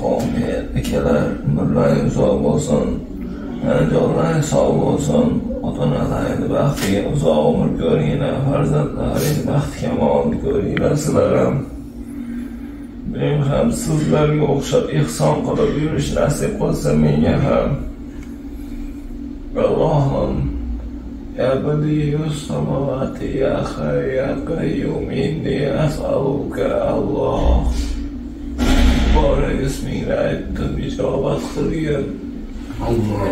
Muhammed akalar umrlaring uzoq bo'lsin, jonlaring sog' bo'lsin, ota-onalaringni baxtiga uzoq umr ko'ringlar, farzandlaringni baxti kamol ko'ringlar. Sizlar ham men ham sizlarga o'xshab ihson qilib yurish nasib qilsa menga ham. Allohim ya Badius samawati ya Hayy ya Qayyum inni as'aluka Allah. Bora ismingni aytdim, ijobat qilgin. Alloh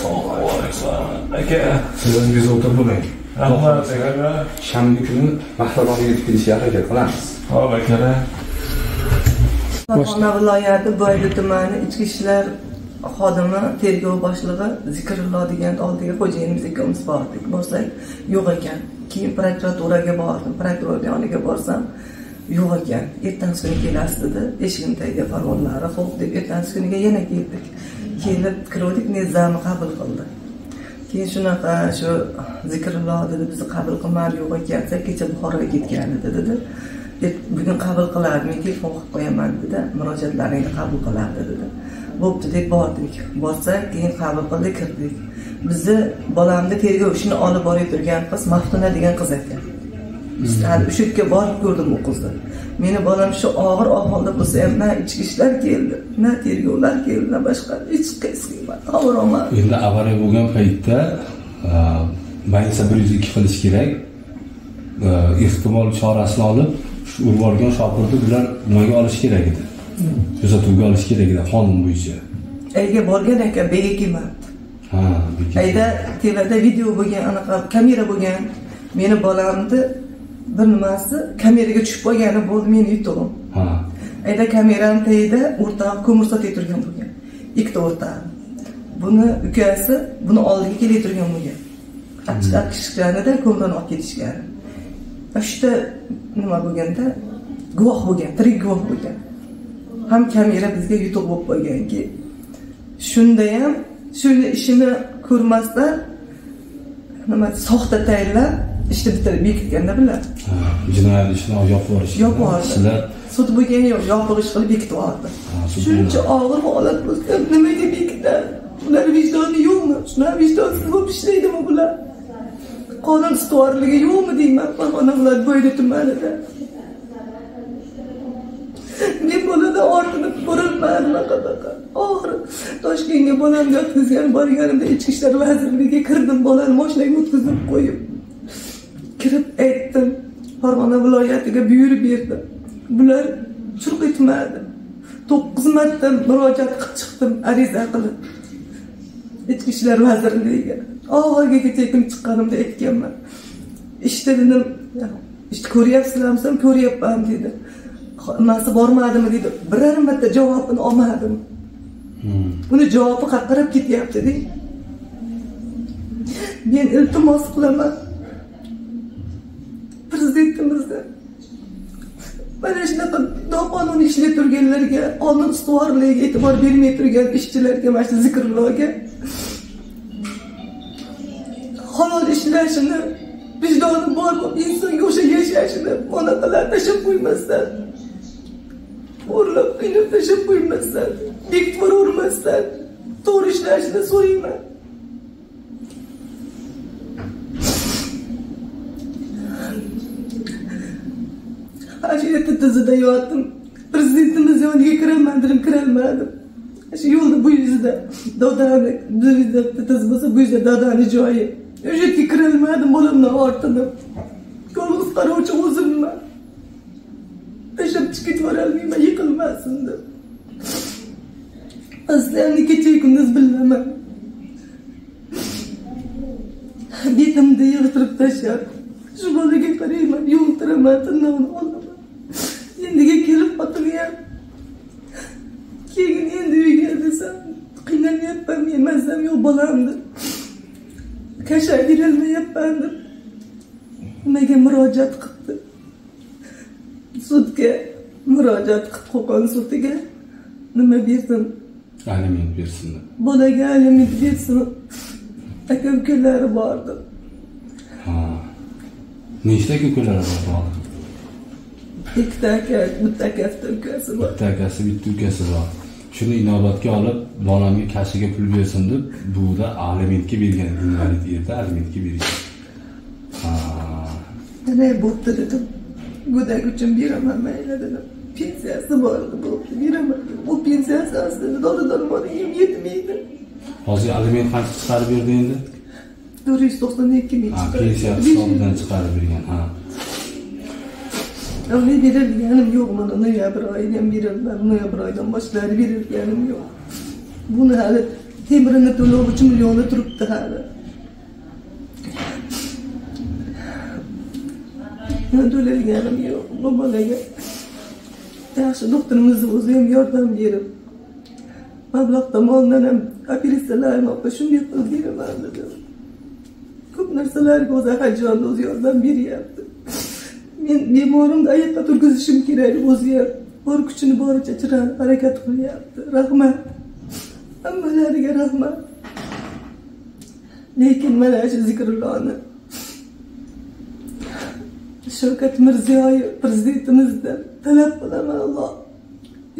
Sog' bo'lasan aka. Sizingiz o'tirmang. Rahmat aka. Shanba kuni maktabga yetib kelishga harakat qilamiz. Xo'p aka. Farg'ona viloyati Boyli tumani ichki ishlar xodimi tergov boshlig'i Zikrullo degan oldiga xo'jayinimiz ikkovimiz bordik. Borsak yo'q ekan. Keyin prokuraturaga bordim. Prokuror yoniga borsam yo'q ekan. Ertangi kuni kelasiz dedi. Eshigim tagiga farmonlari xo'p deb ertangi kuniga yana keldik. Kelib kirdik, nizami qabul qildi. Keyin shunaqa shu Zikrullo dedi, bizni qabul qilmadi, yo'q ekan. Kecha Buxoroga ketgan edi dedi. Bugun qabul qiladi, men telefon qilib qo'yaman dedi. Murojaatlaringni qabul qiladi dedi. Bo'pti deb bordik. Borsak, keyin qabul qildik, kirdik. Bizni bolamni tergov ishini olib borib turgan qiz Maftuna degan qiz ekan. Biz hali o'sha yerga borib ko'rdim u qizni. Meni bolam shu og'ir ahvolda bo'lsa ham na ichki ishlar keldi, na tergovlar keldi, na boshqa hech qaysi emas. Og'iraman. Endi avariya bo'lgan paytda maysa 102 qilish kerak. Ehtimol chorasini olib, shu urib olgan shopirni bular nimaga olish kerak edi? Kuzatuvga olish kerak edi qonun bo'yicha. Ayga borgan ekan, bega kelmadi. Ha, bega. Ayda televizorda video bo'lgan, anaqa kamera bo'lgan. Meni bolamni bir nimasi kameraga tushib qolgani bo'ldi, meni yutug'im. Ha. Ayda kameraning tagida o'rtaq ko'mir sotib turgan bo'lgan. Ikkita o'rtaq. Buni ukasi buni oldiga kelib turgan bo'lgan. Achchiq-achchiqlarida ko'mirni olib ketishgan. Ashta nima bo'lganda guvoh bo'lgan, tirik guvoh bo'lgan. Ham kamera bizga yutuq bo'lib qo'yganki, shunda ham shuni ishini ko'rmasdan nima soxta tayinlab ishni bitirib bekitganda bular. Jinoyat ishini yopib yuborish. Sizlar sud bo'lgan yo'q, yopiq ish qilib bekitib oldi. Shuncha og'ir holat bo'lsa, nimaga bekitadi? Ular vijdoni yo'qmi? Shular vijdonsiz bo'lib ishlaydimi bular? Qonun ustuvorligi yo'qmi deyman, Farg'ona viloyati Boyli tumanida. Men boladan ortini ko'rilmadim anaqa. Oxiri Toshkentga bolamni yotqizgan borganimda ichki ishlar vazirligiga kirdim, bolani mashinaga o'tkazib qo'yib. Kirib aytdim, Farg'ona viloyatiga buyurib berdim. Bular churq etmadi. 9 marta murojaat qilib chiqdim, ariza qilib. Ichki ishlar vazirligiga. Og'aga ketekim chiqqanimda aytganman. Ishda dedim, ishni ko'ryapsizlarmi? Ko'ryapman dedi. Nasi bormadimi dedi. Biror marta javobini olmadim. Buni javobi qaqirib ketyapti deb. Men iltimos qilaman. Prezidentimizdan mana shunaqa noqonuniy ishlab turganlarga, qonun ustuvorligiga e'tibor bermay turgan ishchilarga, mana shu Zikrulloga halol ishlashini, vijdoni bor bo'lib insonga o'sha yashashini mana qilib tashlab qo'ymasdan, o'rlab qiynab tashlab qo'ymasdan, bekitib urmasdan to'g'ri ishlashini so'rayman. Ashirati tizida yotdim. Prezidentimiz yoniga kiraman dedim, kirolmadim. Shu yo'lda bu yuzda dodani, bizda tiz bo'lsa bu yuzda dodani joyi. O'sha yerga kirolmadim, bolamdan ortdim. Yolg'iz qarovchi o'zimman. Tashlab chiqib borolmayman, yiqilmasin deb. Aslan kecha kunduz bilaman. Betimni yig'tirib tashlab, shu bolaga qarayman, yo'ltiraman, tinnovni olaman. Endiga kelib otilgan. Keyin endi uyga desam, qiynalmayapman, men mazam yo'q bolamni. Kasha berilmayapman deb. Nimaga murojaat qildi? Sudga murojaat qilib qo'ygan sudiga nima bersin? Aliment bersin. Bolaga aliment bersin. Aka-ukalari bordi. Ha. Nechta aka-ukalari bor? ikkita aka, bitta ukasi bor. Bitta akasi, bitta ukasi bor. Shuni inobatga olib, bolamga kashiga pul bersin deb, buvda alimentga bergan, invalid yerda alimentga bergan. Ana bo'pti dedim. Go'dak uchun beraman mayli dedim. Pensiyasi bor edi, beraman. Bu pensiyasi aslida dori-darmoniga yetmaydi. Hozir aliment qancha chiqarib berdi endi? 492 ming. Pensiya hisobidan chiqarib bergan. Öyle verilganim yo'q, mana noyabr oyidan berilgan, noyabr oyidan boshlari berilganim yo'q. Buni hali temirini to'lov uchun millionni turibdi hali. To'lalganim yo'q. Bu bolaga yaxshi doktorimizni o'zi ham yordam berib, mablag' tomonidan ham operatsiyalarni olib shunday qilib beraman dedi. Ko'p narsalarga o'zi hajjon o'zi yordam beryapti. Men bemorimni oyoqqa turgizishim kerak, o'zi ham bor kuchini boricha harakat qilyapti. Rahmat. Hammalariga rahmat. Lekin mana shu Zikrullohni Shavkat Mirziyoyev prezidentimizdan talab qilaman, Alloh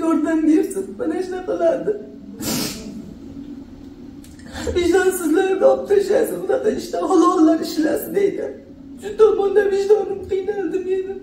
yordam bersin. Mana shunaqalarni vijdonsizlarni olib tashlasin, bunaqa ishda halollar ishlasin deydi. Shu tomonda vijdonim qiynaldi meni.